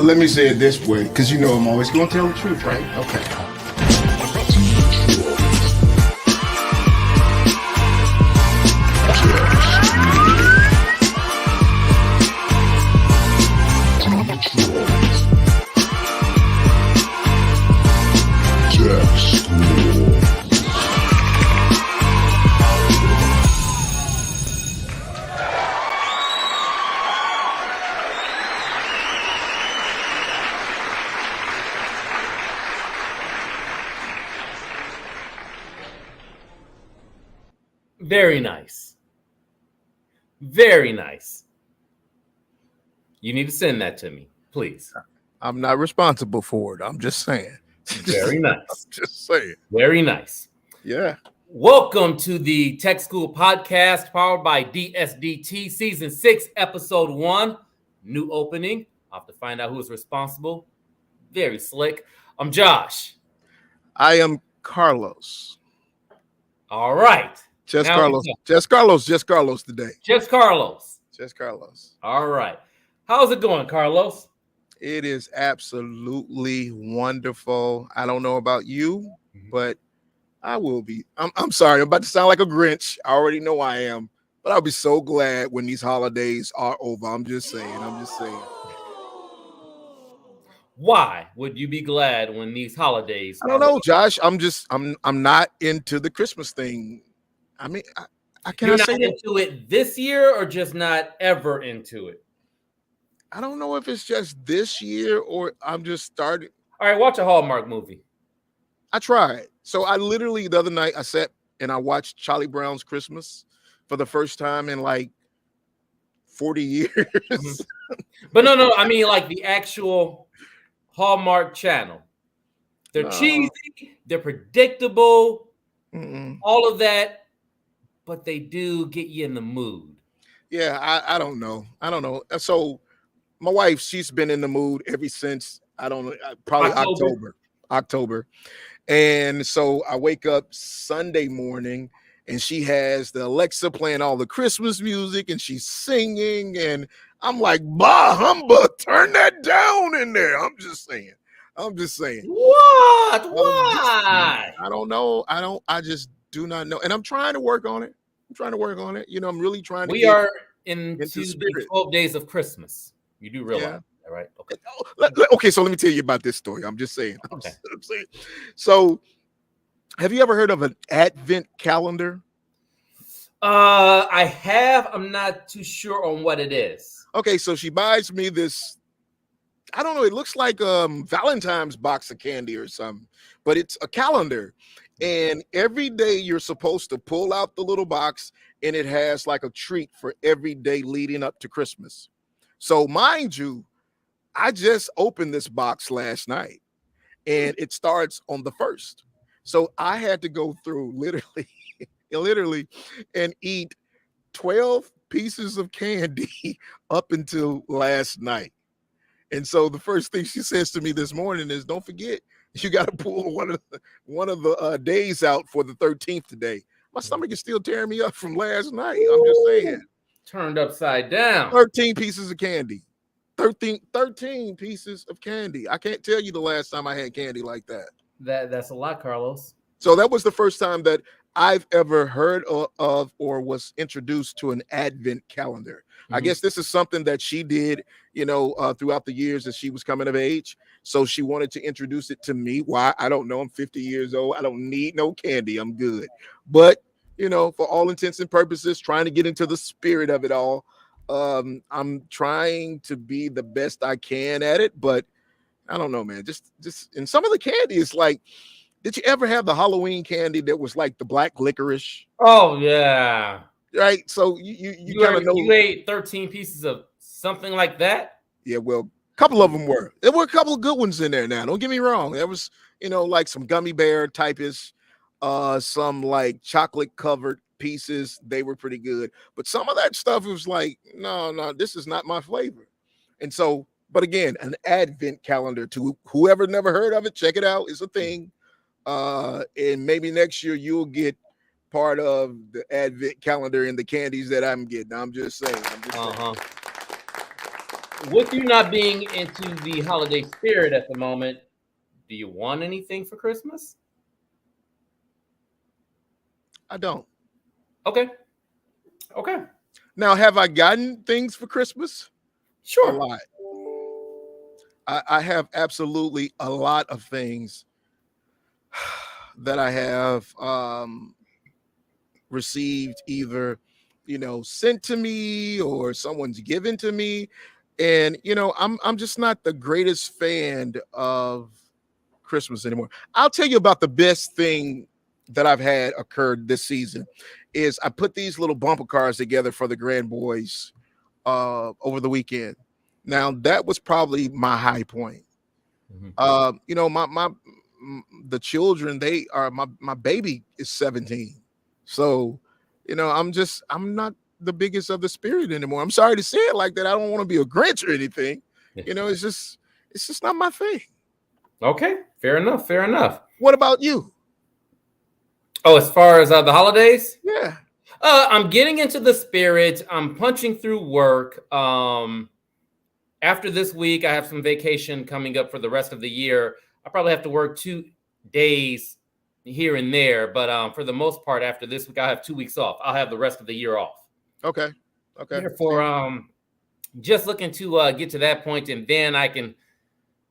Let me say it this way, because you know I'm always going to tell the truth, right? Okay. Very nice. Very nice. You need to send that to me, please. I'm not responsible for it. I'm just saying. Very nice. Just saying. Very nice. Yeah. Welcome to the Tech School Podcast powered by DSDT Season 6, Episode 1. New opening. I'll have to find out who is responsible. Very slick. I'm Josh. I am Carlos. All right. Just Carlos. Just Carlos today. Just Carlos. Just Carlos. All right. How's it going, Carlos? It is absolutely wonderful. I don't know about you, but I will be. I'm sorry. I'm about to sound like a Grinch. I already know I am, but I'll be so glad when these holidays are over. I'm just saying. Why would you be glad when these holidays? I don't know, Josh. I'm not into the Christmas thing. I mean, I cannot say that. You're not into it this year, or just not ever into it? I don't know if it's just this year or I'm just starting. All right, watch a Hallmark movie. I tried. So I literally the other night I sat and I watched Charlie Brown's Christmas for the first time in like 40 years. Mm-hmm. But no, I mean like the actual Hallmark channel. They're cheesy, they're predictable, all of that, but they do get you in the mood. Yeah, I don't know. So my wife, she's been in the mood ever since, I don't know, probably October. And so I wake up Sunday morning and she has the Alexa playing all the Christmas music and she's singing. And I'm like, bah, humbug, turn that down in there. I'm just saying. What? Why? I don't know. I just do not know. And I'm trying to work on it. You know, I'm really trying to. We are into the 12 days of Christmas. You do realize that, right? Okay. Okay, so let me tell you about this story. I'm just saying. Okay. I'm saying. So, have you ever heard of an Advent calendar? I have. I'm not too sure on what it is. Okay, so she buys me this. I don't know. It looks like Valentine's box of candy or something, but it's a calendar. And every day you're supposed to pull out the little box and it has like a treat for every day leading up to Christmas. So mind you, I just opened this box last night and it starts on the 1st. So I had to go through literally and eat 12 pieces of candy up until last night. And so the first thing she says to me this morning is, don't forget, you got to pull one of the days out for the 13th today. My stomach is still tearing me up from last night. I'm just saying. Turned upside down. 13 pieces of candy. 13 pieces of candy. I can't tell you the last time I had candy like that. That's a lot, Carlos. So that was the first time that I've ever heard of or was introduced to an Advent calendar. I guess this is something that she did, throughout the years as she was coming of age. So she wanted to introduce it to me. Why? I don't know. I'm 50 years old. I don't need no candy. I'm good. But, for all intents and purposes, trying to get into the spirit of it all. I'm trying to be the best I can at it, but I don't know, man. Just and some of the candy is like, did you ever have the Halloween candy that was like the black licorice? Oh yeah. Right. So you kind of know you ate 13 pieces of something like that. Yeah, well, a couple of them were. There were a couple of good ones in there now. Don't get me wrong. There was, like some gummy bear types, some like chocolate covered pieces. They were pretty good. But some of that stuff was like, no, this is not my flavor. And so, but again, an Advent calendar, to whoever never heard of it, check it out. It's a thing. And maybe next year you'll get part of the Advent calendar and the candies that I'm getting. I'm just saying. with you not being into the holiday spirit at the moment, do you want anything for Christmas? I don't. Okay. Okay. Now, have I gotten things for Christmas? A Sure. lot. I have absolutely a lot of things that I have received, either sent to me or someone's given to me. And I'm just not the greatest fan of Christmas anymore. I'll tell you about the best thing that I've had occurred this season is I put these little bumper cars together for the Grand Boys over the weekend. Now that was probably my high point. My the children, they are my baby is 17. So, I'm not the biggest of the spirit anymore. I'm sorry to say it like that. I don't want to be a Grinch or anything. It's just not my thing. Okay, fair enough. Fair enough. What about you? Oh, as far as the holidays? Yeah. I'm getting into the spirit. I'm punching through work. After this week, I have some vacation coming up for the rest of the year. I probably have to work 2 days here and there, but for the most part, after this week, I have 2 weeks off. I'll have the rest of the year off. Okay. Therefore, just looking to get to that point, and then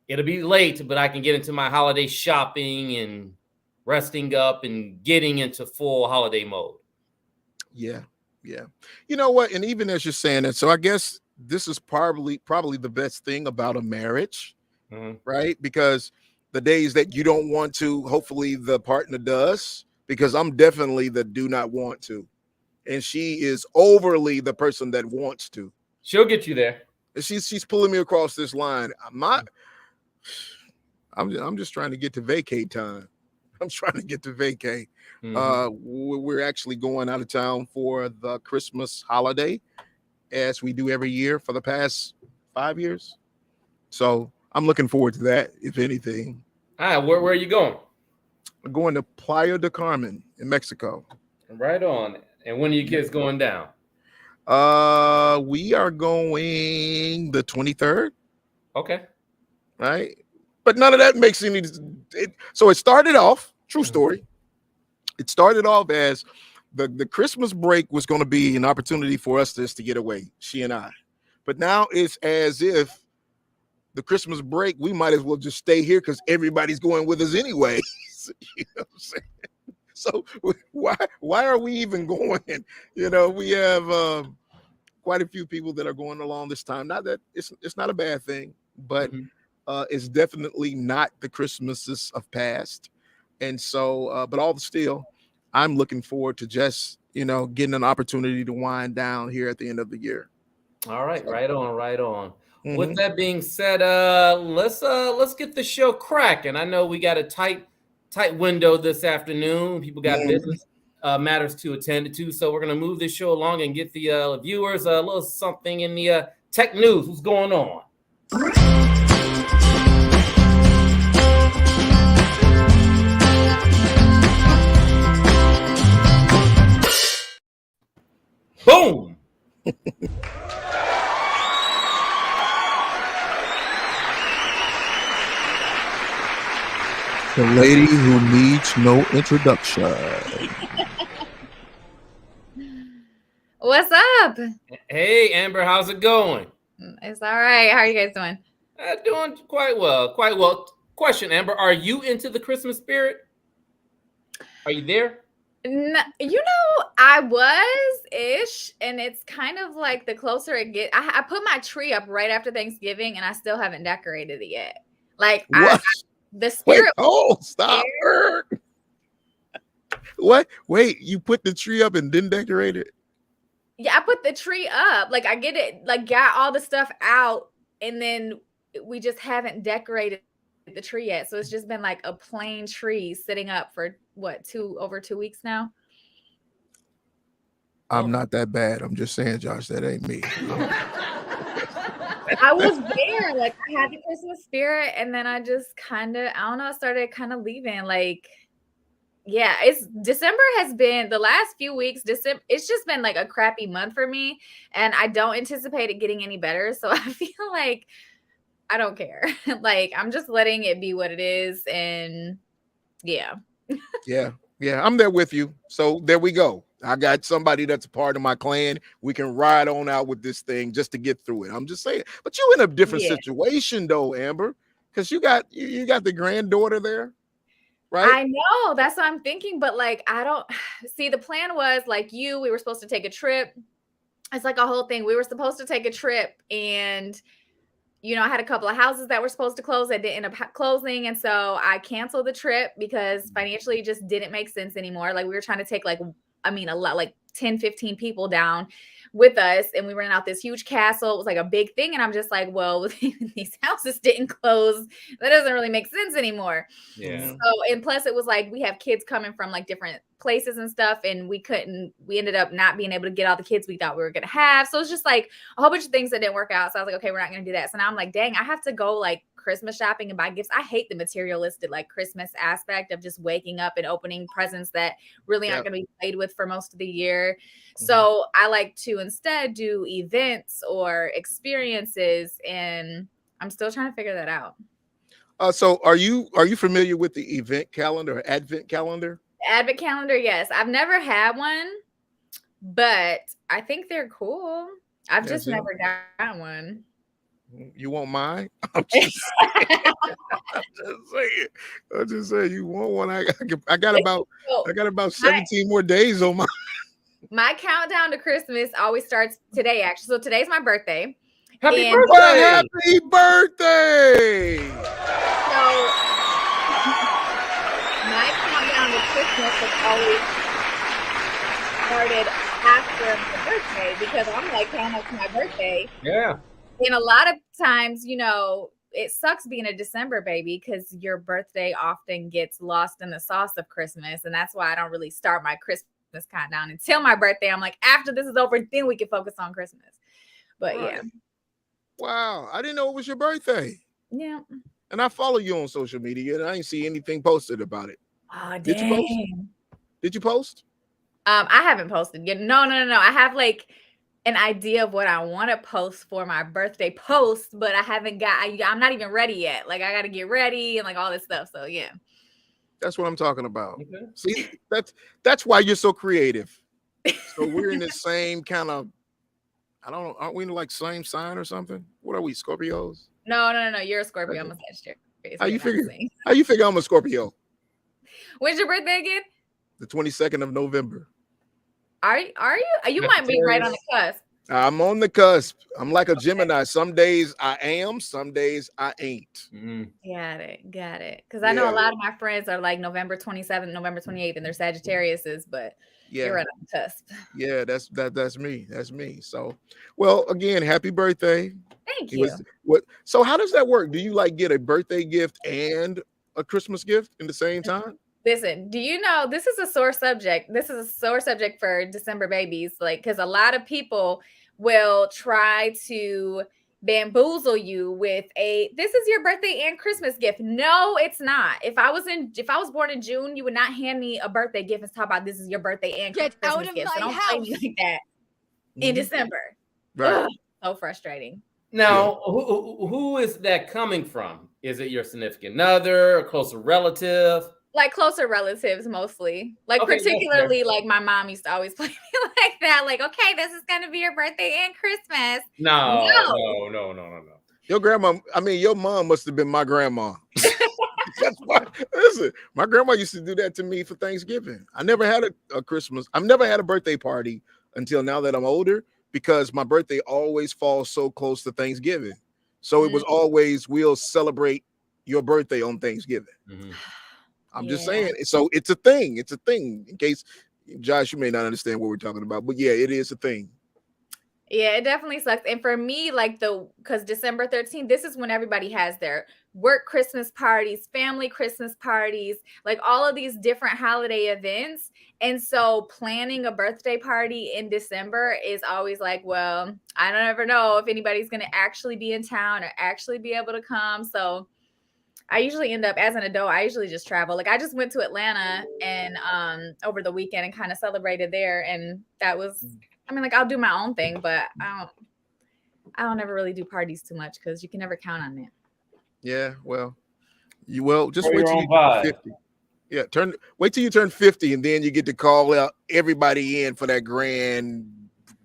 it'll be late, but I can get into my holiday shopping and resting up and getting into full holiday mode. Yeah. You know what? And even as you're saying that, so I guess this is probably the best thing about a marriage, right? Because the days that you don't want to, hopefully the partner does, because I'm definitely the do not want to. And she is overly the person that wants to. She'll get you there. She's pulling me across this line. I'm just trying to get to vacate time. I'm trying to get to vacate. We're actually going out of town for the Christmas holiday, as we do every year for the past 5 years. So I'm looking forward to that, if anything. All right, where are you going? I'm going to Playa del Carmen in Mexico. Right on. And when are you kids going down? We are going the 23rd. Okay. Right. But none of that makes any. So it started off, true story. It started off as the Christmas break was going to be an opportunity for us just to get away, she and I. But now it's as if the Christmas break, we might as well just stay here because everybody's going with us anyway. You know what I'm saying? So why are we even going? We have quite a few people that are going along this time. Not that it's not a bad thing, but it's definitely not the Christmases of past. And so, but all still, I'm looking forward to just, getting an opportunity to wind down here at the end of the year. All right. Right on. With that being said, let's get the show cracking. I know we got a tight window this afternoon. People got business matters to attend to, so we're gonna move this show along and get the viewers a little something in the tech news. What's going on? Boom. The lady who needs no introduction. What's up? Hey, Amber, how's it going? It's all right. How are you guys doing? Doing quite well. Question, Amber, are you into the Christmas spirit? Are you there? No, I was-ish, and it's kind of like the closer it gets. I put my tree up right after Thanksgiving, and I still haven't decorated it yet. Like, the spirit. Wait, stop. What? Wait, you put the tree up and didn't decorate it? Yeah, I put the tree up. Like, I get it, like, got all the stuff out, and then we just haven't decorated the tree yet. So it's just been like a plain tree sitting up for over 2 weeks now. I'm not that bad. I'm just saying, Josh, that ain't me. I was there. Like, I had the Christmas spirit, and then I just I started kind of leaving. Like, yeah, it's December has been the last few weeks. December, it's just been like a crappy month for me, and I don't anticipate it getting any better. So I feel like I don't care. Like I'm just letting it be what it is, and yeah. Yeah, yeah, I'm there with you. So there we go. I got somebody that's a part of my clan. We can ride on out with this thing just to get through it. I'm just saying. But you in a different Yeah. situation though, Amber, because you got the granddaughter there, right? I know that's what I'm thinking, but like I don't see the plan was like we were supposed to take a trip. It's like a whole thing. We were supposed to take a trip, and I had a couple of houses that were supposed to close that didn't end up closing. And so I canceled the trip because financially it just didn't make sense anymore. Like we were trying to take a lot, like 10, 15 people down with us. And we rented out this huge castle. It was like a big thing. And I'm just like, well, these houses didn't close. That doesn't really make sense anymore. Yeah. So, and plus it was like, we have kids coming from like different places and stuff. And we ended up not being able to get all the kids we thought we were going to have. So it's just like a whole bunch of things that didn't work out. So I was like, okay, we're not going to do that. So now I'm like, dang, I have to go like Christmas shopping and buy gifts. I hate the materialistic like Christmas aspect of just waking up and opening presents that really aren't going to be played with for most of the year. So I like to instead do events or experiences, and I'm still trying to figure that out. So are you familiar with the event calendar or advent calendar? Advent calendar, yes. I've never had one, but I think they're cool. I've just never got one. You want mine? I'm just saying. You want one? I got about 17 more days on my. My countdown to Christmas always starts today, actually. So today's my birthday. Happy birthday! Well, happy birthday! So my countdown to Christmas has always started after my birthday because I'm like counting up to my birthday. Yeah. And a lot of times, it sucks being a December baby because your birthday often gets lost in the sauce of Christmas. And that's why I don't really start my Christmas countdown until my birthday. I'm like, after this is over, then we can focus on Christmas. But yeah. Wow. I didn't know it was your birthday. Yeah. And I follow you on social media and I didn't see anything posted about it. Oh, Did you post? Did you post? I haven't posted yet. No. I have like an idea of what I want to post for my birthday post, but I haven't I'm not even ready yet. Like I got to get ready and like all this stuff. So yeah. That's what I'm talking about. Okay. See, that's why you're so creative. So we're in the same kind of, aren't we in like same sign or something? What are we, Scorpios? No. You're a Scorpio. I'm a Sagittarius. How you figure I'm a Scorpio? When's your birthday again? The 22nd of November. Are you? You might be right on the cusp. I'm on the cusp. I'm like a Gemini. Some days I am, some days I ain't. Got it. Because I know a lot of my friends are like November 27th, November 28th, and they're Sagittariuses, but you're right on the cusp. Yeah, that's me. That's me. So, well, again, happy birthday. Thank you. So how does that work? Do you like get a birthday gift and a Christmas gift in the same time? Listen, do you know this is a sore subject? This is a sore subject for December babies, like because a lot of people will try to bamboozle you with this is your birthday and Christmas gift. No, it's not. If I was born in June, you would not hand me a birthday gift and talk about this is your birthday and Christmas out of gift. my So don't house. play me like that in December. Right. Ugh, so frustrating. Now, who is that coming from? Is it your significant other, a closer relative? Like closer relatives mostly. Like Okay, particularly like my mom used to always play me like that. Like, okay, this is gonna be your birthday and Christmas. No. Your grandma, your mom must have been my grandma. That's why. Listen, my grandma used to do that to me for Thanksgiving. I never had a Christmas. I've never had a birthday party until now that I'm older because my birthday always falls so close to Thanksgiving. So it was always, we'll celebrate your birthday on Thanksgiving. Mm-hmm. I'm just saying. So it's a thing. It's a thing. In case, Josh, you may not understand what we're talking about, but yeah, it is a thing. Yeah, it definitely sucks. And for me, like because December 13th, this is when everybody has their work Christmas parties, family Christmas parties, like all of these different holiday events. And so planning a birthday party in December is always like, well, I don't ever know if anybody's going to actually be in town or actually be able to come. So I usually end up, as an adult, I usually just travel. Like I just went to Atlanta and over the weekend and kind of celebrated there, and that was, I mean, like I'll do my own thing, but I don't ever really do parties too much because you can never count on it. Yeah, well, just For wait your till own you turn vibe. 50. Yeah, wait till you turn 50, and then you get to call out everybody in for that grand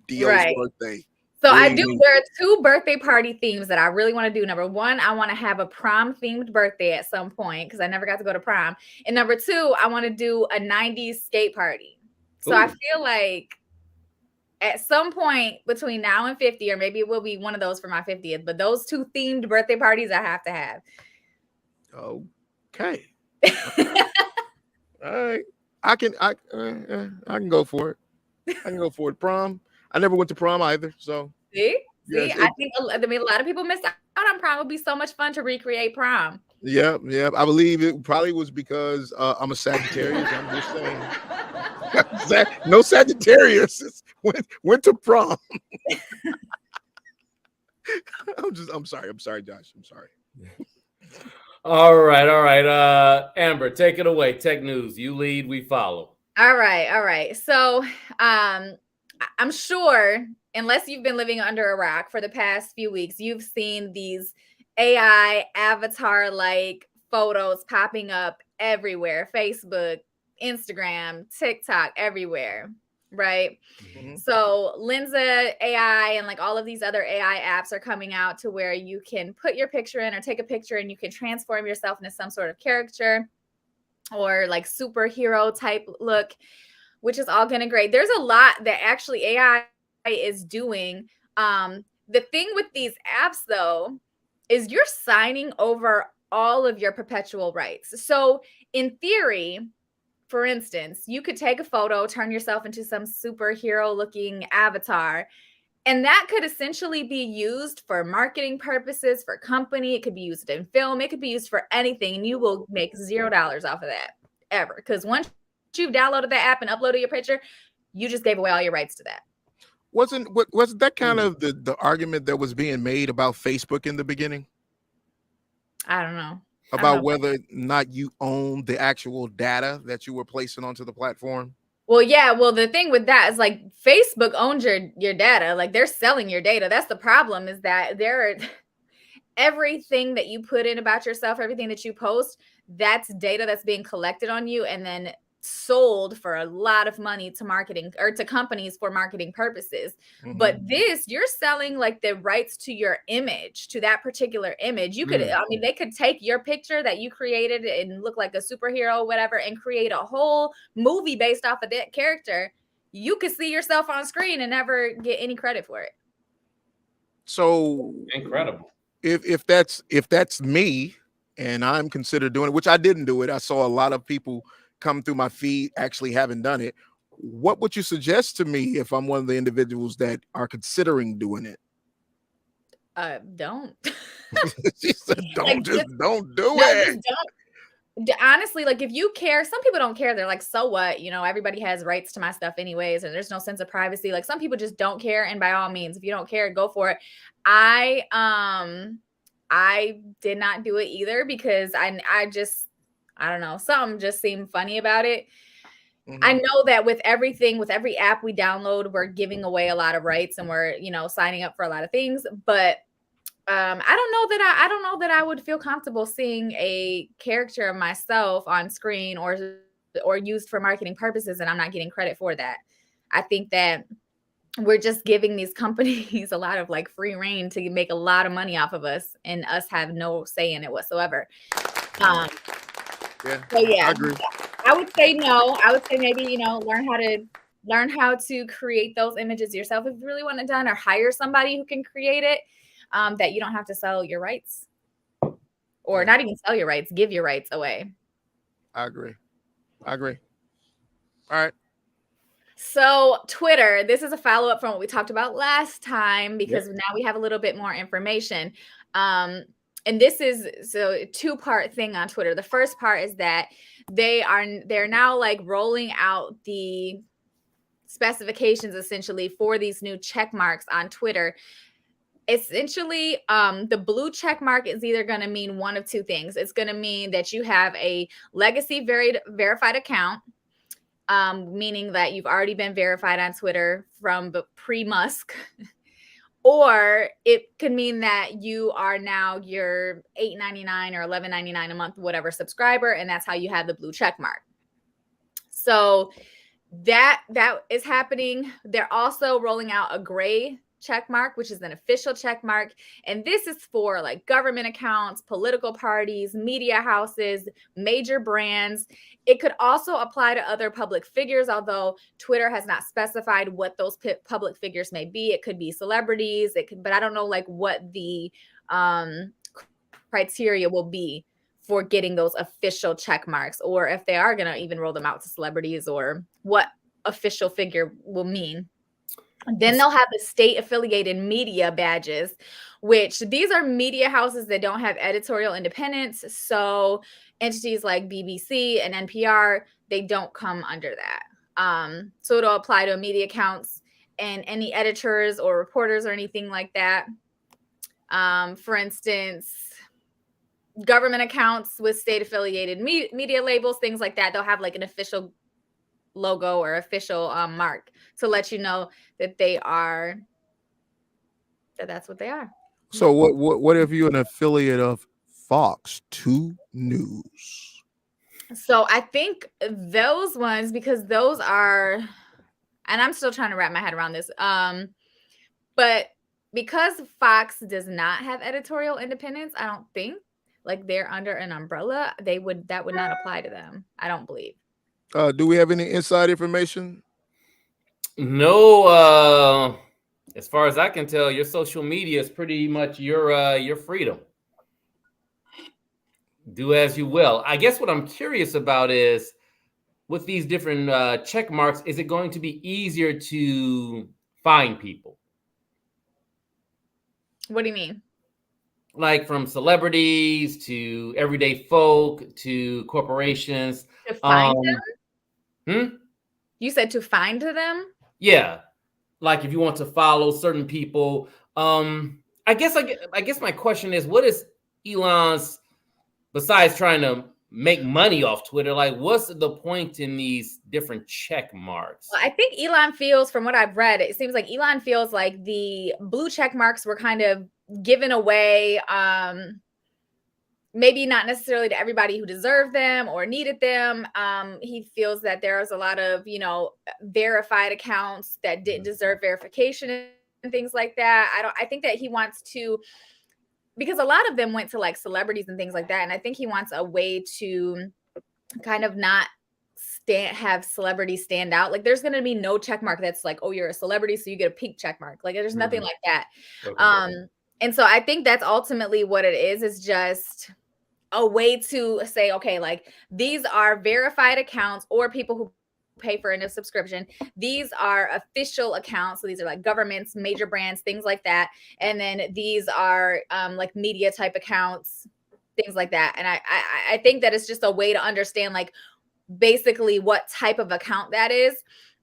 Dio's Right. birthday. So I Bring do. me- There are 2 birthday party themes that I really want to do. Number 1, I want to have a prom themed birthday at some point because I never got to go to prom. And number 2, I want to do a 90s skate party. So I Ooh. feel like at some point between now and 50, or maybe it will be one of those for my 50th, but those 2 themed birthday parties I have to have. Okay. All right. I can go for it. I can go for it. Prom. I never went to prom either, so See, yes, I think a lot of people missed out on prom. It would be so much fun to recreate prom. yeah. I believe it probably was because I'm a Sagittarius. I'm just saying. No Sagittarius went to prom. I'm sorry, Josh. I'm sorry. All right. Amber, take it away. Tech news. You lead, we follow. All right. So, I'm sure, unless you've been living under a rock for the past few weeks, you've seen these AI avatar-like photos popping up everywhere. Facebook, Instagram, TikTok, everywhere, right? Mhm. So Lensa AI and like all of these other AI apps are coming out to where you can put your picture in or take a picture and you can transform yourself into some sort of character or like superhero type look, which is all going to great. There's a lot that actually AI is doing. The thing with these apps though is you're signing over all of your perpetual rights. So in theory, for instance, you could take a photo, turn yourself into some superhero looking avatar, and that could essentially be used for marketing purposes for company. It could be used in film. It could be used for anything. And you will make $0 off of that ever. Because once you've downloaded that app and uploaded your picture, you just gave away all your rights to that. Wasn't that kind of the argument that was being made about Facebook in the beginning? I don't know. About whether or not you own the actual data that you were placing onto the platform? Well, yeah. Well, the thing with that is like Facebook owns your data. Like they're selling your data. That's the problem, is that everything that you put in about yourself, everything that you post, that's data that's being collected on you and then sold for a lot of money to marketing or to companies for marketing purposes. Mhm. But this, you're selling like the rights to your image, to that particular image. You could, I mean, they could take your picture that you created and look like a superhero, whatever, and create a whole movie based off of that character. You could see yourself on screen and never get any credit for it. So Incredible. If that's me and I'm considered doing it, which I didn't do it, I saw a lot of people come through my feed actually haven't done it. What would you suggest to me if I'm one of the individuals that are considering doing it? Don't. She said, don't Like, do No, it. just don't. Honestly, like if you care, some people don't care. They're like, so what? You know, everybody has rights to my stuff anyways, and there's no sense of privacy. Like some people just don't care, and by all means, if you don't care, go for it. I did not do it either because I don't know, something just seemed funny about it. I know that with everything, with every app we download, we're giving away a lot of rights and we're, signing up for a lot of things. But I don't know that I would feel comfortable seeing a character of myself on screen or used for marketing purposes, and I'm not getting credit for that. I think that we're just giving these companies a lot of like free reign to make a lot of money off of us, and us have no say in it whatsoever. Yeah, So yeah, I agree. I would say no. I would say maybe, learn how to create those images yourself if you really want it done, or hire somebody who can create it, that you don't have to sell your rights, or not even sell your rights, give your rights away. I agree. All right. So Twitter, this is a follow-up from what we talked about last time, because now we have a little bit more information. And this is a 2-part thing on Twitter. The first part is that they're now like rolling out the specifications essentially for these new check marks on Twitter. essentially, the blue check mark is either going to mean one of two things. It's going to mean that you have a legacy verified account, meaning that you've already been verified on Twitter from pre-Musk. Or it could mean that you are now your $8.99 or $11.99 a month, whatever subscriber, and that's how you have the blue check mark. So that is happening. They're also rolling out a gray check mark, which is an official check mark, and this is for like government accounts, political parties, media houses, major brands. It could also apply to other public figures, although Twitter has not specified what those public figures may be. It could be celebrities, but I don't know like what the criteria will be for getting those official check marks, or if they are going to even roll them out to celebrities, or what official figure will mean. Then they'll have the state affiliated media badges, which these are media houses that don't have editorial independence. So entities like BBC and NPR, they don't come under that. So it'll apply to media accounts and any editors or reporters or anything like that. For instance, government accounts with state affiliated media labels, things like that, they'll have like an official logo or official mark to let you know that that's what they are. So what if you're an affiliate of Fox 2 News? So I think those ones, because those are, and I'm still trying to wrap my head around this, but because Fox does not have editorial independence, I don't think like they're under an umbrella, that would not apply to them, I don't believe. Do we have any inside information? No. As far as I can tell, your social media is pretty much your freedom. Do as you will. I guess what I'm curious about is, with these different check marks, is it going to be easier to find people? What do you mean? Like from celebrities to everyday folk to corporations. To find them? Hmm? You said to find them? Yeah. Like if you want to follow certain people. I guess my question is, what is Elon's, besides trying to make money off Twitter, like what's the point in these different check marks? Well, I think Elon feels, from what I've read, it seems like Elon feels like the blue check marks were kind of given away, maybe not necessarily to everybody who deserved them or needed them. He feels that there's a lot of, verified accounts that didn't deserve verification and things like that. I think that he wants to, because a lot of them went to like celebrities and things like that. And I think he wants a way to kind of not have celebrities stand out. Like there's going to be no check mark that's like, oh, you're a celebrity, so you get a pink check mark. Like there's nothing like that. Okay. And so I think that's ultimately what it is just a way to say, okay, like these are verified accounts or people who pay for a subscription. These are official accounts. So these are like governments, major brands, things like that. And then these are like media type accounts, things like that. And I think that it's just a way to understand like basically what type of account that is,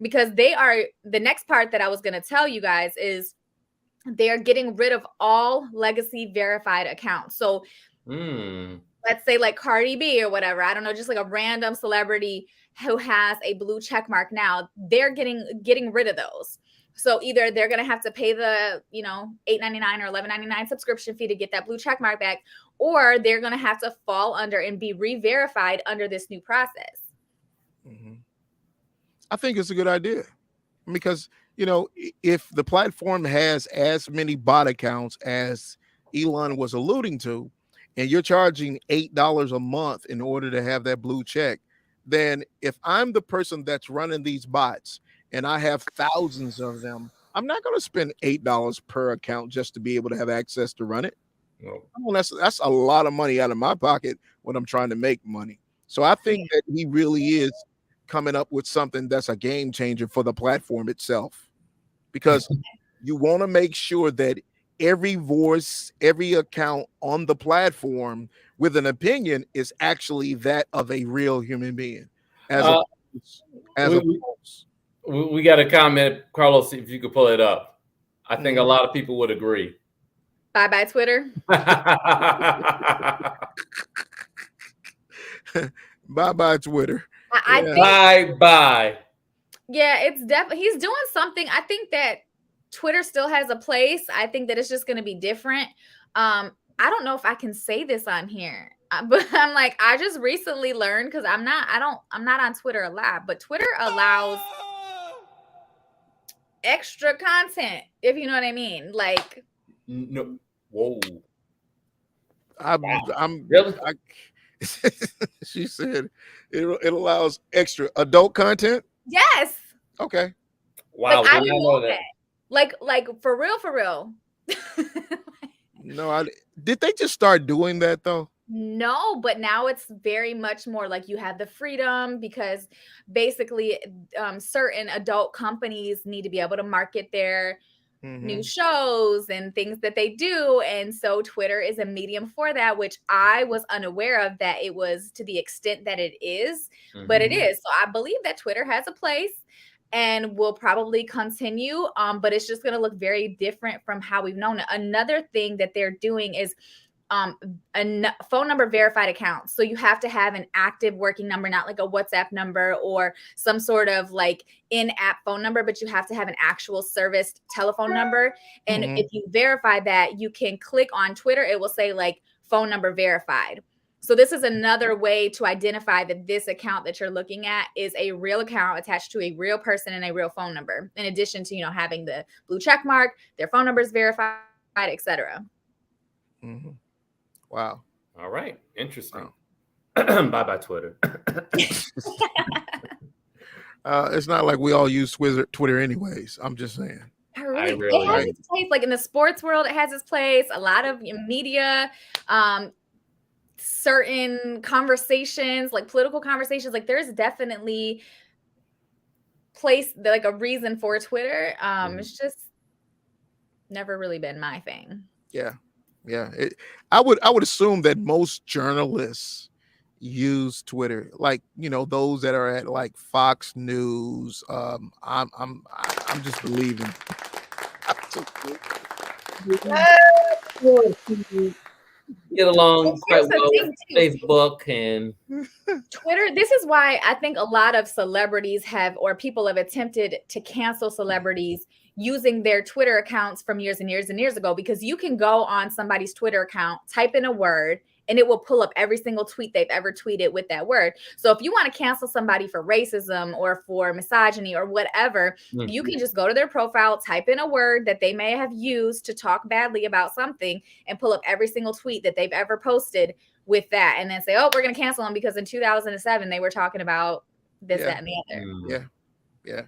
because the next part that I was going to tell you guys is they're getting rid of all legacy verified accounts. So let's say like Cardi B or whatever, I don't know, just like a random celebrity who has a blue check mark now, they're getting rid of those. So either they're going to have to pay the, $8.99 or $11.99 subscription fee to get that blue check mark back, or they're going to have to fall under and be re-verified under this new process. Mm-hmm. I think it's a good idea because, if the platform has as many bot accounts as Elon was alluding to, and you're charging $8 a month in order to have that blue check, then if I'm the person that's running these bots and I have thousands of them, I'm not going to spend $8 per account just to be able to have access to run it. No. That's a lot of money out of my pocket when I'm trying to make money. So I think that he really is coming up with something that's a game changer for the platform itself, because you want to make sure that every voice, every account on the platform with an opinion is actually that of a real human being. We got a comment, Carlos, if you could pull it up. I think a lot of people would agree. Bye Twitter. Bye Twitter. I think Bye. yeah, it's definitely he's doing something. I think that Twitter still has a place. I think that it's just going to be different. I don't know if I can say this on here, but I'm like, I just recently learned because I'm not on Twitter a lot, but Twitter allows extra content, if you know what I mean. Like, no, whoa. I'm really. She said it allows extra adult content. yes. Okay. Wow. Like, I did didn't not know that. Like for real. No, did they just start doing that though? No, but now it's very much more like you have the freedom because basically certain adult companies need to be able to market their new shows and things that they do. And so Twitter is a medium for that, which I was unaware of that it was to the extent that it is, but it is. So I believe that Twitter has a place and will probably continue. But it's just going to look very different from how we've known it. Another thing that they're doing is a phone number verified account. So you have to have an active working number, not like a WhatsApp number or some sort of like in-app phone number, but you have to have an actual serviced telephone number. And if you verify that, you can click on Twitter. It will say like phone number verified. So this is another way to identify that this account that you're looking at is a real account attached to a real person and a real phone number, in addition to, having the blue check mark, their phone numbers verified, etc. Wow. All right. Interesting. Wow. Bye Twitter. It's not like we all use Twitter anyways. I'm just saying. It has its place. Like in the sports world, it has its place. A lot of media, certain conversations, like political conversations, like there's definitely place, like a reason for Twitter. It's just never really been my thing. Yeah. I would assume that most journalists use Twitter, like those that are at like Fox News. I'm just believing. Get along quite well with Facebook and Twitter. This is why I think a lot of celebrities or people have attempted to cancel celebrities using their Twitter accounts from years and years and years ago, because you can go on somebody's Twitter account, type in a word, and it will pull up every single tweet they've ever tweeted with that word. So if you want to cancel somebody for racism or for misogyny or whatever, you can just go to their profile, type in a word that they may have used to talk badly about something, and pull up every single tweet that they've ever posted with that, and then say, oh, we're going to cancel them because in 2007 they were talking about this, that, and the other. Yeah.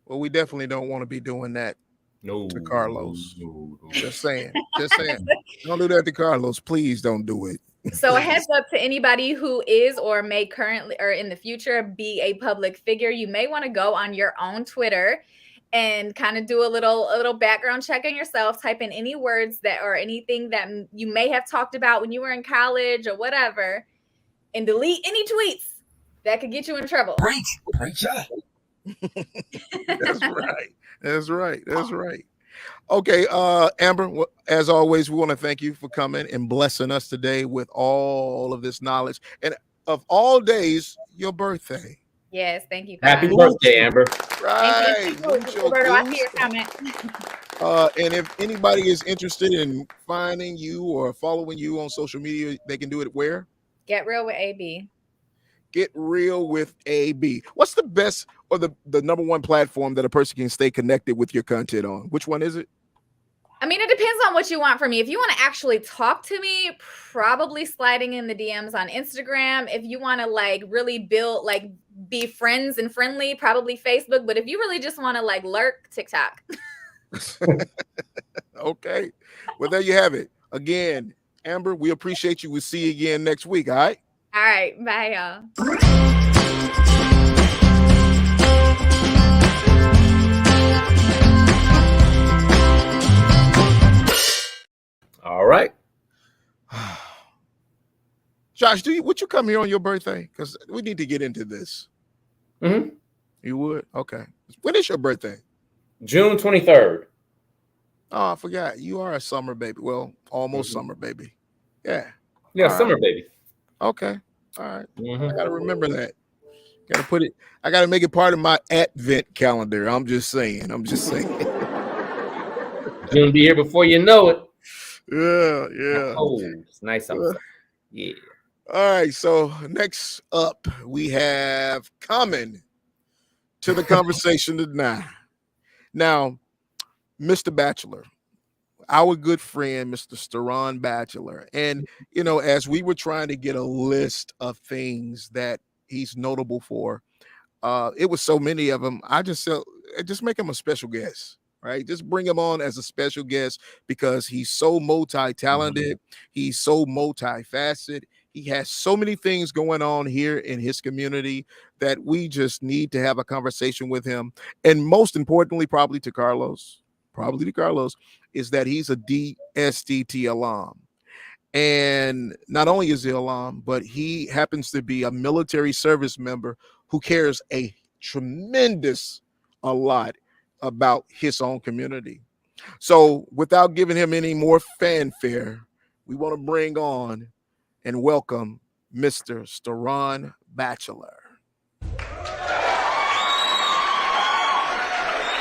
Well, we definitely don't want to be doing that to Carlos. No. Just saying. Don't do that to Carlos. Please don't do it. So a heads up to anybody who is or may currently or in the future be a public figure. You may want to go on your own Twitter and kind of do a little background check on yourself. Type in any words that or anything that you may have talked about when you were in college or whatever, and delete any tweets that could get you in trouble. Preacher. That's right. Okay, Amber, as always, we want to thank you for coming and blessing us today with all of this knowledge. And of all days, your birthday. Yes, thank you. Happy birthday, Amber. Right. Roberto, I see your comment. And if anybody is interested in finding you or following you on social media, they can do it where? Get Real with AB. Get Real with AB. What's the best or the number one platform that a person can stay connected with your content on? Which one is it? I mean, it depends on what you want from me. If you want to actually talk to me, probably sliding in the DMs on Instagram. If you want to like really build, like be friends and friendly, probably Facebook. But if you really just want to like lurk, TikTok. Okay. Well, there you have it. Again, Amber, we appreciate you. We'll see you again next week. All right. All right. Bye, y'all. All right. Josh, would you come here on your birthday? Because we need to get into this. Mm-hmm. You would? Okay. When is your birthday? June 23rd. Oh, I forgot. You are a summer baby. Well, almost summer baby. Yeah. Yeah, All summer right. baby. Okay. All right. I Mhm. gotta remember that. Gotta put it. I gotta make it part of my Advent calendar. I'm just saying. June be here before you know it. Yeah. Not Yeah. cold. It's nice outside. Yeah. All right. So next up, we have coming to the conversation tonight. Now, Mr. Bachelor, our good friend, Mr. Steron Bachelor. And, as we were trying to get a list of things that he's notable for, it was so many of them. I just said, just make him a special guest, right? Just bring him on as a special guest because he's so multi-talented. He's so multifaceted. He has so many things going on here in his community that we just need to have a conversation with him. And most importantly, probably to Carlos, is that he's a DSTT alum. And not only is he alum, but he happens to be a military service member who cares a lot about his own community. So without giving him any more fanfare, we want to bring on and welcome Mr. Steron Bachelor.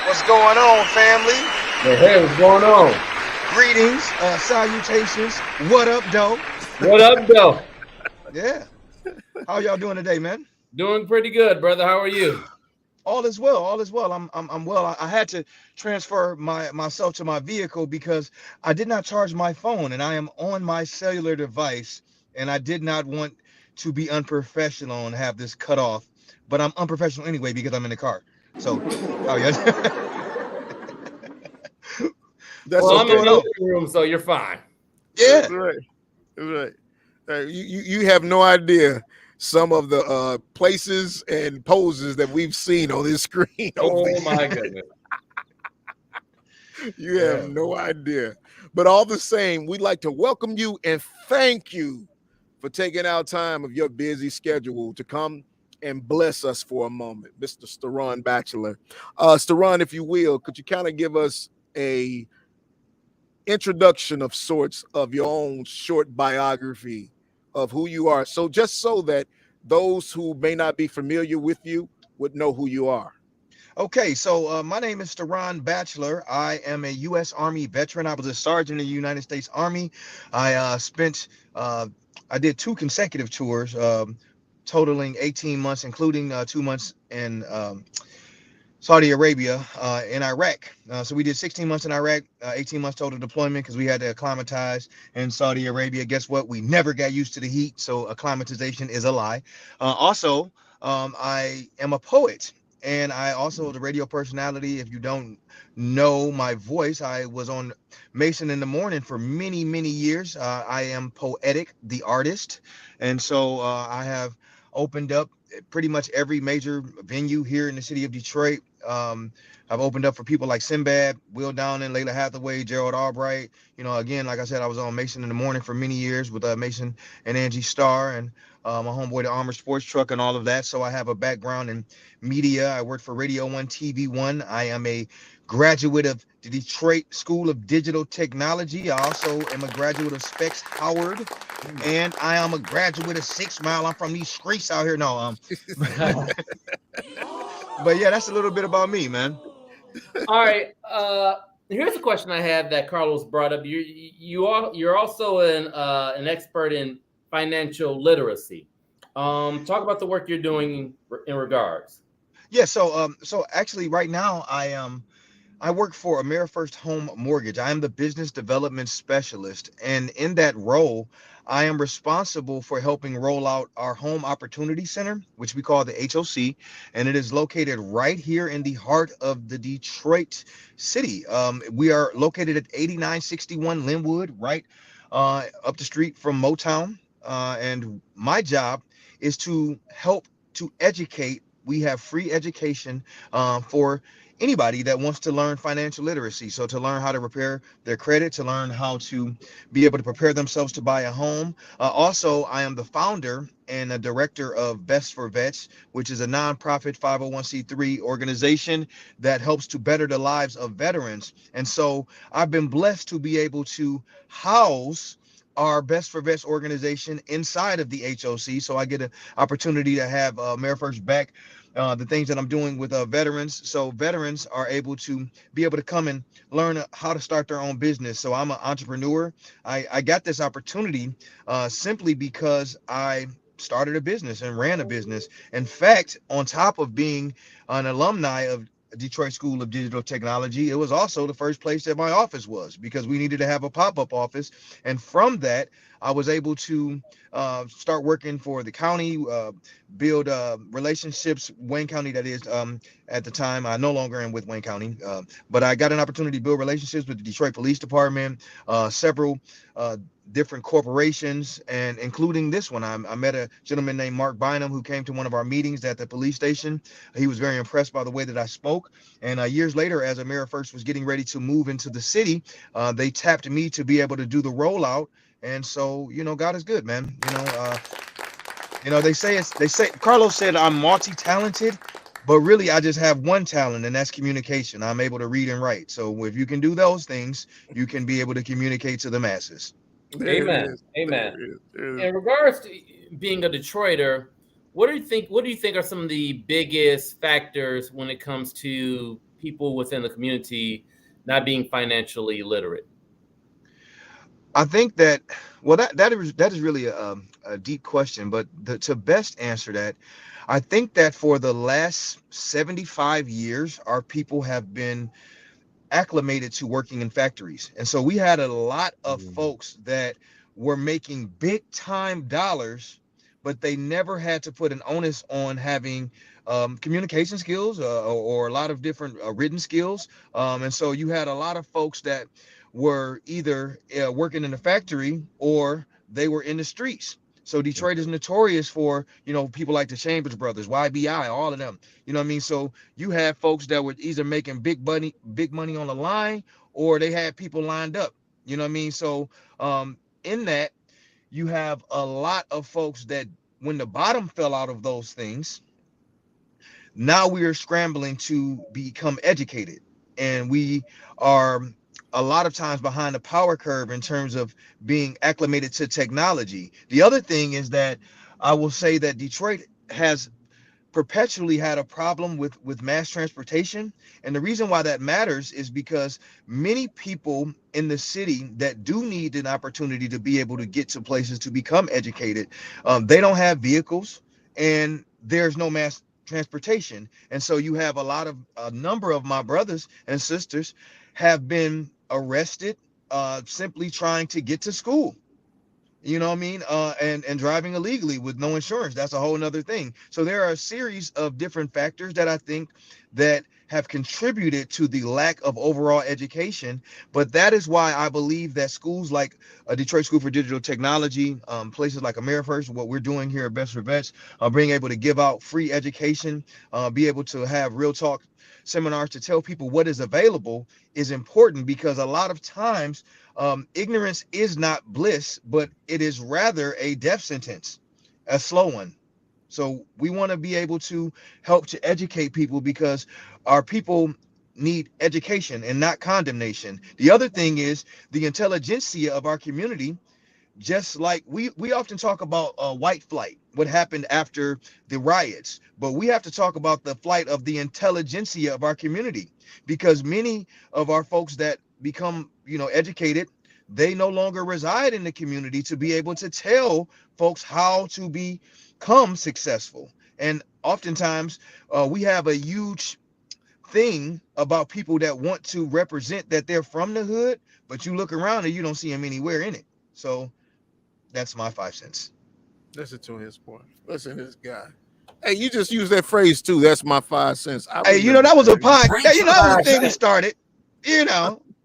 What's going on, family? Hey, what's going on? Greetings, salutations. What up, though? What up, though? Yeah. How y'all doing today, man? Doing pretty good, brother. How are you? All is well. All is well. I'm well. I had to transfer myself to my vehicle because I did not charge my phone, and I am on my cellular device, and I did not want to be unprofessional and have this cut off. But I'm unprofessional anyway because I'm in the car. So, how y'all? That's Well, what's I'm in going the on. living room, so you're fine. Yeah. That's right. That's right. You have no idea some of the places and poses that we've seen on this screen. Oh my goodness. You have no idea. But all the same, we'd like to welcome you and thank you for taking out time of your busy schedule to come and bless us for a moment, Mr. Steron Bachelor. Steron, if you will, could you kind of give us a introduction of sorts of your own short biography of who you are? So just so that those who may not be familiar with you would know who you are. Okay, so my name is Steron Bachelor. I am a U.S. Army veteran. I was a sergeant in the United States Army. I I did 2 consecutive tours, totaling 18 months, including 2 months in Saudi Arabia, in Iraq. So we did 16 months in Iraq, 18 months total deployment because we had to acclimatize in Saudi Arabia. Guess what? We never got used to the heat, so acclimatization is a lie. Also, I am a poet. And I also the radio personality. If you don't know my voice, I was on Mason in the Morning for many, many years. I am Poetic, the artist. And so I have opened up pretty much every major venue here in the city of Detroit. I've opened up for people like Sinbad, Will Downing, Layla Hathaway, Gerald Albright. Again, like I said, I was on Mason in the Morning for many years with Mason and Angie Starr and my homeboy, the Armored Sports Truck, and all of that. So I have a background in media. I worked for Radio 1, TV 1. I am a graduate of the Detroit School of Digital Technology. I also am a graduate of Specs Howard, and I am a graduate of 6 Mile. I'm from these streets out here. No, but yeah, that's a little bit about me, man. All right. Here's a question I have that Carlos brought up. You're also an expert in financial literacy. Talk about the work you're doing in regards. Yeah, so actually right now I work for AmeriFirst Home Mortgage. I am the business development specialist, and in that role, I am responsible for helping roll out our Home Opportunity Center, which we call the HOC, and it is located right here in the heart of the Detroit city. We are located at 8961 Linwood, right up the street from Motown, and my job is to help to educate. We have free education for anybody that wants to learn financial literacy. So to learn how to repair their credit, to learn how to be able to prepare themselves to buy a home. Also, I am the founder and a director of Best for Vets, which is a nonprofit 501c3 organization that helps to better the lives of veterans. And so I've been blessed to be able to house our Best for Vets organization inside of the HOC. So I get an opportunity to have Mayor First back the things that I'm doing with veterans. So veterans are able to be able to come and learn how to start their own business. So I'm an entrepreneur. I got this opportunity simply because I started a business and ran a business. In fact, on top of being an alumni of Detroit School of Digital Technology, it was also the first place that my office was, because we needed to have a pop-up office. And from that, I was able to start working for the county, build relationships, Wayne County, that is, at the time. I no longer am with Wayne County, but I got an opportunity to build relationships with the Detroit Police Department, several different corporations, and including this one. I met a gentleman named Mark Bynum who came to one of our meetings at the police station. He was very impressed by the way that I spoke. And years later, as Mayor First was getting ready to move into the city, they tapped me to be able to do the rollout. And so, you know, God is good, man. They say Carlos said I'm multi-talented, but really I just have one talent, and that's communication. I'm able to read and write. So if you can do those things, you can be able to communicate to the masses. Amen. Amen. In regards to being a Detroiter, what do you think are some of the biggest factors when it comes to people within the community not being financially literate? I think that, well, that is really a deep question, but to best answer that, I think that for the last 75 years, our people have been acclimated to working in factories. And so we had a lot of folks that were making big time dollars, but they never had to put an onus on having communication skills or a lot of different written skills. And so you had a lot of folks that were either working in the factory or they were in the streets. So Detroit is notorious for, people like the Chambers Brothers, YBI, all of them. You know what I mean? So you had folks that were either making big money on the line, or they had people lined up. You know what I mean? So in that, you have a lot of folks that when the bottom fell out of those things, now we are scrambling to become educated. And we are a lot of times behind the power curve in terms of being acclimated to technology. The other thing is that I will say that Detroit has perpetually had a problem with mass transportation. And the reason why that matters is because many people in the city that do need an opportunity to be able to get to places to become educated, they don't have vehicles and there's no mass transportation. And so you have a number of my brothers and sisters have been arrested simply trying to get to school. You know what I mean? And driving illegally with no insurance. That's a whole nother thing. So there are a series of different factors that I think that have contributed to the lack of overall education. But that is why I believe that schools like Detroit School for Digital Technology, places like AmeriFirst, what we're doing here at Best for Vets, being able to give out free education, be able to have real talk seminars to tell people what is available is important, because a lot of times ignorance is not bliss, but it is rather a death sentence, a slow one. So we want to be able to help to educate people, because our people need education and not condemnation. The other thing is the intelligentsia of our community. Just like we often talk about white flight, what happened after the riots, but we have to talk about the flight of the intelligentsia of our community, because many of our folks that become, educated, they no longer reside in the community to be able to tell folks how to become successful. And oftentimes we have a huge thing about people that want to represent that they're from the hood, but you look around and you don't see them anywhere in it. So that's my 5 cents. Listen to his point. Listen to this guy. Hey, you just used that phrase too. That's my 5 cents. Hey, that was a podcast. That was the thing we started,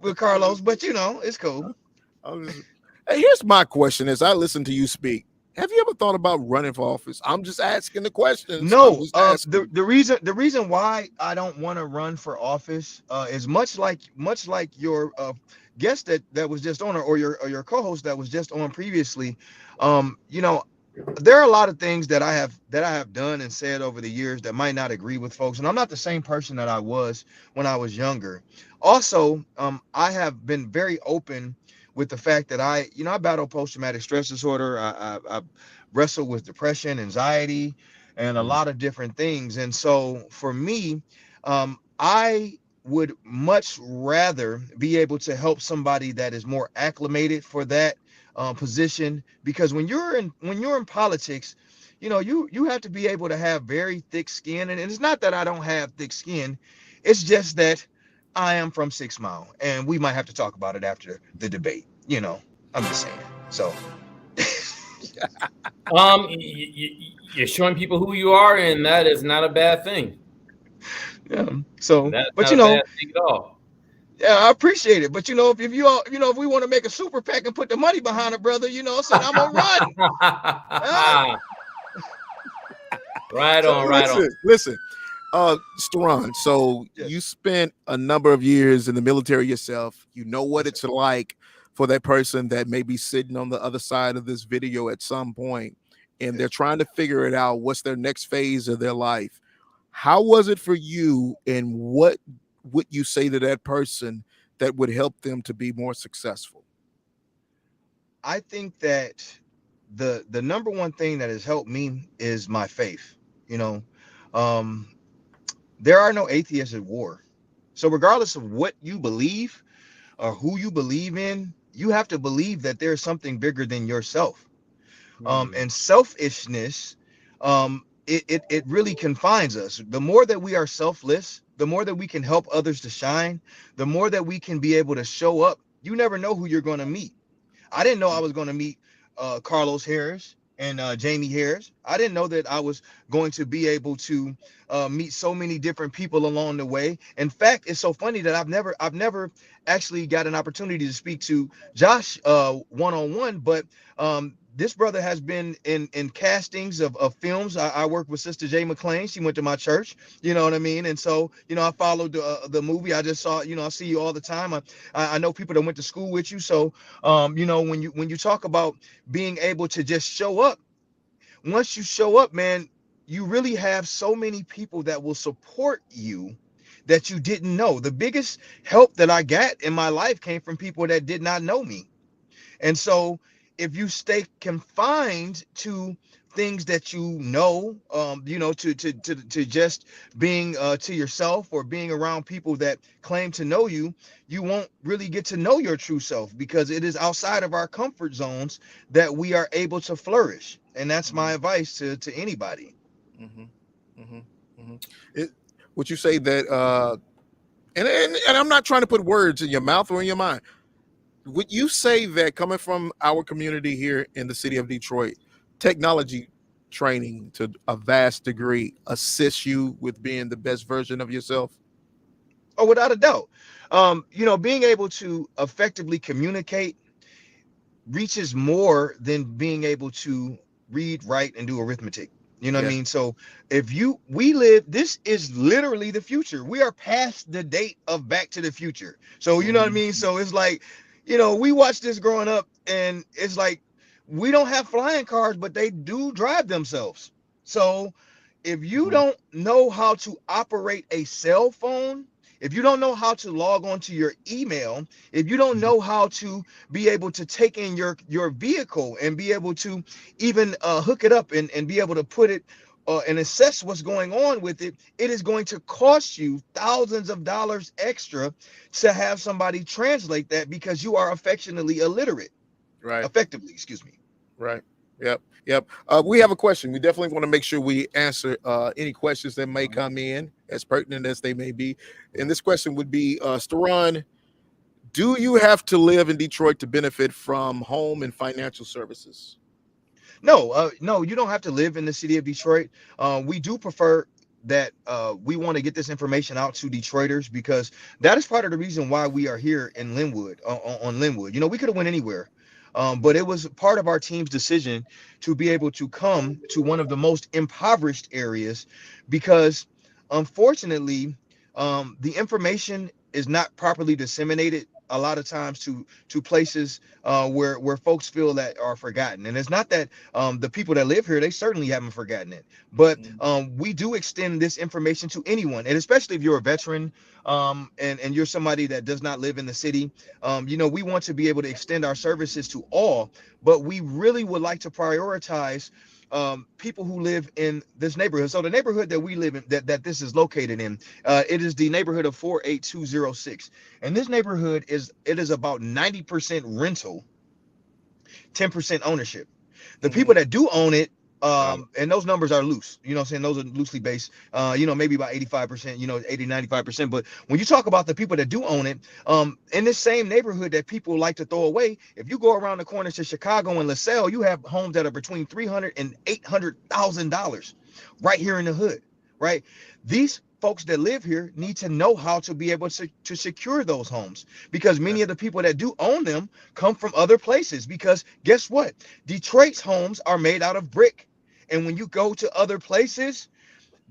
with Carlos, but it's cool. Hey, here's my question as I listen to you speak. Have you ever thought about running for office? I'm just asking the questions. I'm No, just asking. the reason why I don't want to run for office is much like your guest that was just on, or your co-host that was just on previously. You know, there are a lot of things that I have done and said over the years that might not agree with folks, and I'm not the same person that I was when I was younger. Also, I have been very open with the fact that I battle post-traumatic stress disorder. I wrestle with depression, anxiety, and a lot of different things. And so for me, I would much rather be able to help somebody that is more acclimated for that position, because when you're in politics, you have to be able to have very thick skin. And it's not that I don't have thick skin, it's just that I am from 6 Mile, and we might have to talk about it after the debate. I'm just saying. So you're showing people who you are, and that is not a bad thing. yeah. So, That's but not a bad thing at all. yeah, I appreciate it. But if you all, if we want to make a super PAC and put the money behind it, brother, so I'm gonna run. Right So on, right on. Listen, Steron, so Yes. you spent a number of years in the military yourself. You know what it's like for that person that may be sitting on the other side of this video at some point, and they're trying to figure it out. What's their next phase of their life? How was it for you, and what would you say to that person that would help them to be more successful? I think that the number one thing that has helped me is my faith. There are no atheists at war. So regardless of what you believe or who you believe in, you have to believe that there's something bigger than yourself. And selfishness, it really confines us. The more that we are selfless, the more that we can help others to shine, the more that we can be able to show up. You never know who you're going to meet. I didn't know I was going to meet Carlos Harris and Jamie Harris. I didn't know that I was going to be able to meet so many different people along the way. In fact, it's so funny that I've never actually got an opportunity to speak to Josh one-on-one, but this brother has been in castings of films. I work with Sister J. McClain. She went to my church, you know what I mean? And so, I followed the movie. I just saw, I see you all the time. I know people that went to school with you. So, when you talk about being able to just show up, once you show up, man, you really have so many people that will support you that you didn't know. The biggest help that I got in my life came from people that did not know me. And so if you stay confined to things that to just being to yourself, or being around people that claim to know you, you won't really get to know your true self, because it is outside of our comfort zones that we are able to flourish. And that's my advice to anybody. Would you say that, and I'm not trying to put words in your mouth or in your mind, would you say that coming from our community here in the city of Detroit, technology training to a vast degree assists you with being the best version of yourself? Oh, without a doubt. Being able to effectively communicate reaches more than being able to read, write, and do arithmetic. You know what I mean? So this is literally the future. We are past the date of Back to the Future. So, you know what I mean? So it's like, we watched this growing up, and it's like, we don't have flying cars, but they do drive themselves. So if you don't know how to operate a cell phone, if you don't know how to log on to your email, if you don't know how to be able to take in your vehicle and be able to even hook it up and be able to put it and assess what's going on with it, it is going to cost you thousands of dollars extra to have somebody translate that, because you are effectively illiterate. Effectively, excuse me. Right. Yep. We have a question. We definitely want to make sure we answer any questions that may come in, as pertinent as they may be. And this question would be, Steron, do you have to live in Detroit to benefit from home and financial services? No, you don't have to live in the city of Detroit. We do prefer that we want to get this information out to Detroiters, because that is part of the reason why we are here in Linwood, on Linwood. We could have went anywhere. But it was part of our team's decision to be able to come to one of the most impoverished areas because, unfortunately, the information is not properly disseminated a lot of times to places where folks feel that are forgotten. And it's not that the people that live here, they certainly haven't forgotten it, but we do extend this information to anyone, and especially if you're a veteran and you're somebody that does not live in the city. You know, we want to be able to extend our services to all, but we really would like to prioritize people who live in this neighborhood. So the neighborhood that we live in, that this is located in, it is the neighborhood of 48206. And this neighborhood is about 90% rental, 10% ownership. The people that do own it, and those numbers are loose, you know what I'm saying? Those are loosely based, you know, maybe about 85%, you know, 80, 95%. But when you talk about the people that do own it, in this same neighborhood that people like to throw away, if you go around the corner to Chicago and LaSalle, you have homes that are between $300,000 and $800,000 right here in the hood, right? These folks that live here need to know how to be able to secure those homes, because many of the people that do own them come from other places. Because guess what? Detroit's homes are made out of brick. And when you go to other places,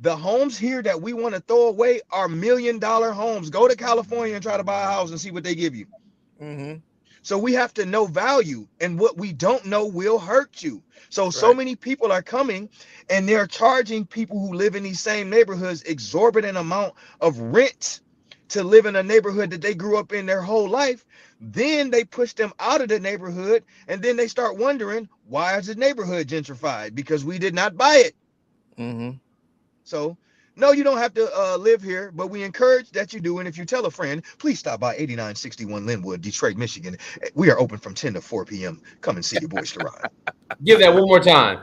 the homes here that we want to throw away are $1 million homes. Go to California and try to buy a house and see what they give you. So we have to know value, and what we don't know will hurt you. So many people are coming and they're charging people who live in these same neighborhoods exorbitant amount of rent to live in a neighborhood that they grew up in their whole life. Then they push them out of the neighborhood, and then they start wondering, why is the neighborhood gentrified? Because we did not buy it. So no, you don't have to live here, but we encourage that you do. And if you tell a friend, please stop by 8961 Linwood, Detroit, Michigan. We are open from 10 to 4 p.m. Come and see your boy Steron. Give that one more time.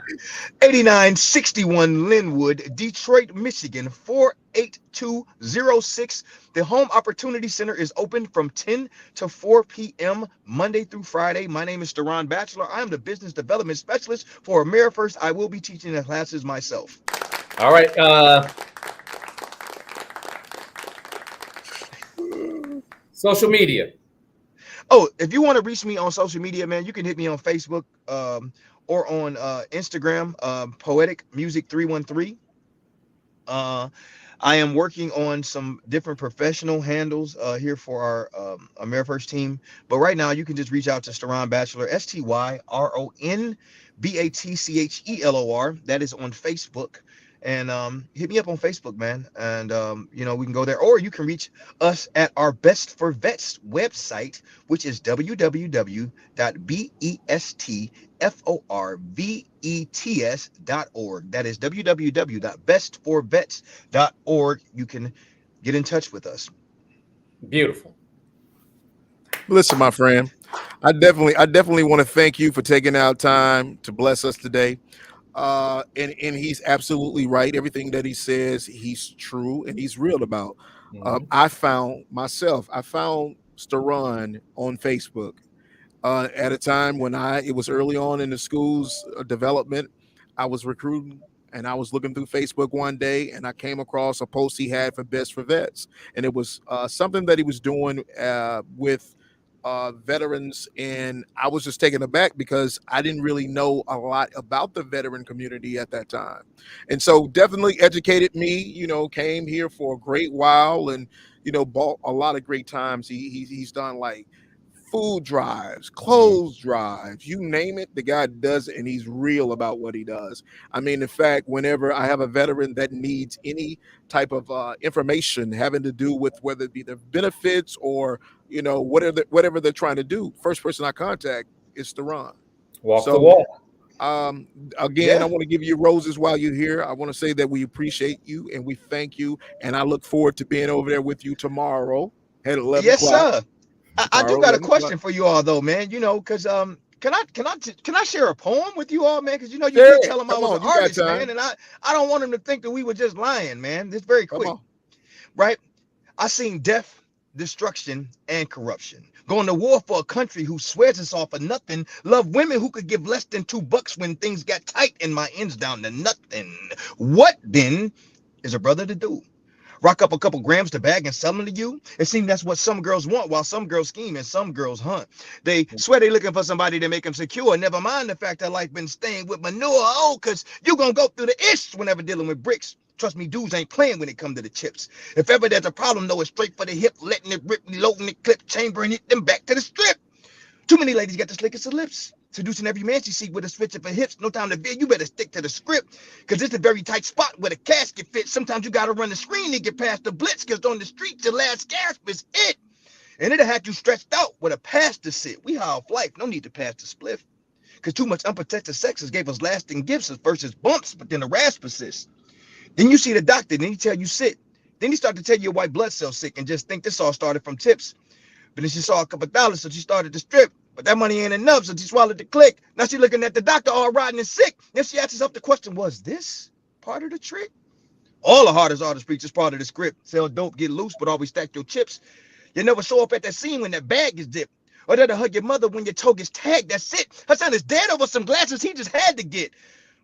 8961 Linwood, Detroit, Michigan, 48206. The Home Opportunity Center is open from 10 to 4 p.m. Monday through Friday. My name is Steron Batchelor. I am the Business Development Specialist for AmeriFirst. I will be teaching the classes myself. All right. Social media. Oh, if you want to reach me on social media, man, you can hit me on Facebook or on Instagram, Poetic Music 313. I am working on some different professional handles here for our AmeriFirst team. But right now, you can just reach out to Steron Batchelor, STYRON That is on Facebook. And hit me up on Facebook, man. And, you know, we can go there. Or you can reach us at our Best for Vets website, which is www.bestforvets.org. That is www.bestforvets.org. You can get in touch with us. Beautiful. Listen, my friend, I definitely want to thank you for taking out time to bless us today. And he's absolutely right. Everything that he says, he's true and he's real about. I found Steron on Facebook at a time when it was early on in the school's development. I was recruiting and I was looking through Facebook one day and I came across a post he had for Best for Vets, and it was something that he was doing with veterans, and I was just taken aback because I didn't really know a lot about the veteran community at that time. And so definitely educated me, you know, came here for a great while and, you know, bought a lot of great times. He's done like food drives, clothes drives, you name it, the guy does it, and he's real about what he does. I mean, in fact, whenever I have a veteran that needs any type of information having to do with whether it be the benefits or, you know, whatever they're trying to do, first person I contact is Steron. Walk the walk. Again, I want to give you roses while you're here. I want to say that we appreciate you and we thank you, and I look forward to being over there with you tomorrow at 11 Yes, o'clock. sir. I do got a question for you all though, man. You know, because can I share a poem with you all, man? Because you know you can't tell them I was an artist, man, and I don't want them to think that we were just lying, man. It's very quick, right? I seen death, destruction, and corruption. Going to war for a country who swears it's all for nothing. Love women who could give less than $2 when things got tight and my ends down to nothing. What then is a brother to do? rock up a couple grams to bag and sell them to you. It seems that's what some girls want, while some girls scheme and some girls hunt. They swear they looking for somebody to make them secure. Never mind the fact that life been stained with manure. Oh, because you going to go through the ish whenever dealing with bricks. Trust me, dudes ain't playing when it come to the chips. If ever there's a problem, though, it's straight for the hip, letting it rip, reloading the clip chamber and hit them back to the strip. Too many ladies got the slickest of lips. Seducing every man she see with a switch of her hips. No time to veer, you better stick to the script. Cause it's a very tight spot where the casket fits. Sometimes you gotta run the screen to get past the blitz. Cause on the street, your last gasp is it. And it'll have you stretched out with a pass to sit. We high off life, no need to pass the spliff. Cause too much unprotected sex has gave us lasting gifts at first as bumps, but then the rasp persists. Then you see the doctor, then he tell you sit. Then he start to tell you your white blood cell sick and just think this all started from tips. But then she saw a couple dollars, so she started to strip. But that money ain't enough, so she swallowed the click. Now she looking at the doctor all rotten and sick. Then she asks herself the question, was this part of the trick? All the hardest artists preach is part of the script. Sell dope, get loose, but always stack your chips. You never show up at that scene when that bag is dipped. Or that'll hug your mother when your toe gets tagged. That's it. Her son is dead over some glasses he just had to get.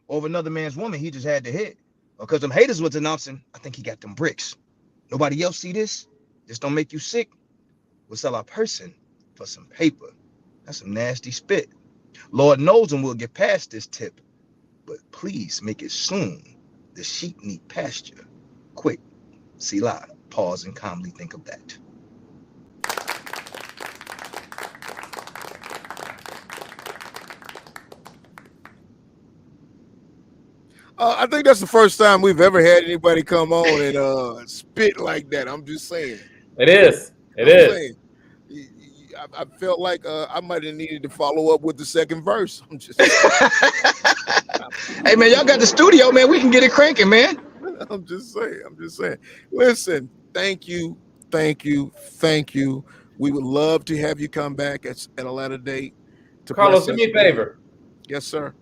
Over another man's woman he just had to hit. Or because them haters was announcing, I think he got them bricks. Nobody else see this? This don't make you sick? We'll sell our person for some paper. That's some nasty spit. Lord knows and we'll get past this tip. But please make it soon. The sheep need pasture. Quick. Selah. Pause and calmly think of that. I think that's the first time we've ever had anybody come on and spit like that. I'm just saying. It is. It I'm is. saying. I felt like I might have needed to follow up with the second verse. I'm just. Hey man, y'all got the studio, man. We can get it cranking, man. I'm just saying. Listen, thank you. We would love to have you come back at a later date. Carlos, do me a favor. Yes, sir.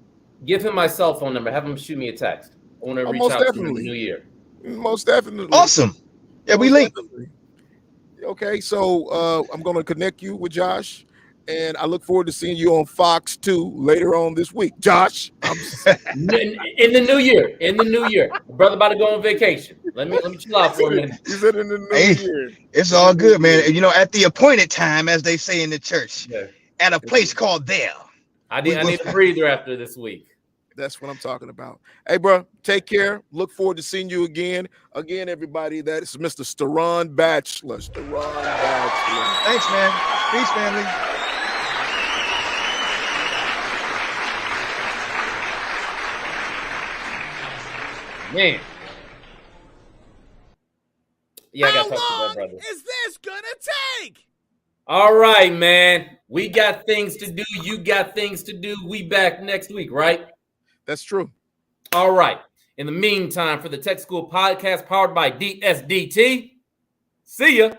Give him my cell phone number. Have him shoot me a text. I want to reach out to him in the new year. Most definitely. Awesome. Yeah, we linked. Okay, so I'm going to connect you with Josh, and I look forward to seeing you on Fox 2 later on this week. Josh, in the new year. In the new year, brother about to go on vacation. Let me chill out for a minute. He said in the new year. It's all good, man. You know, at the appointed time, as they say in the church, at a place called there. I need a breather after this week. That's what I'm talking about. Hey, bro, take care. Look forward to seeing you again. Again, everybody, that is Mr. Steron Batchelor. Thanks, man. Peace, family. Man. Yeah, I got to talk to my brother. How long is this gonna take? All right, man. We got things to do. You got things to do. We back next week, right? That's true. All right. In the meantime, for the Tech School Podcast powered by DSDT, see ya.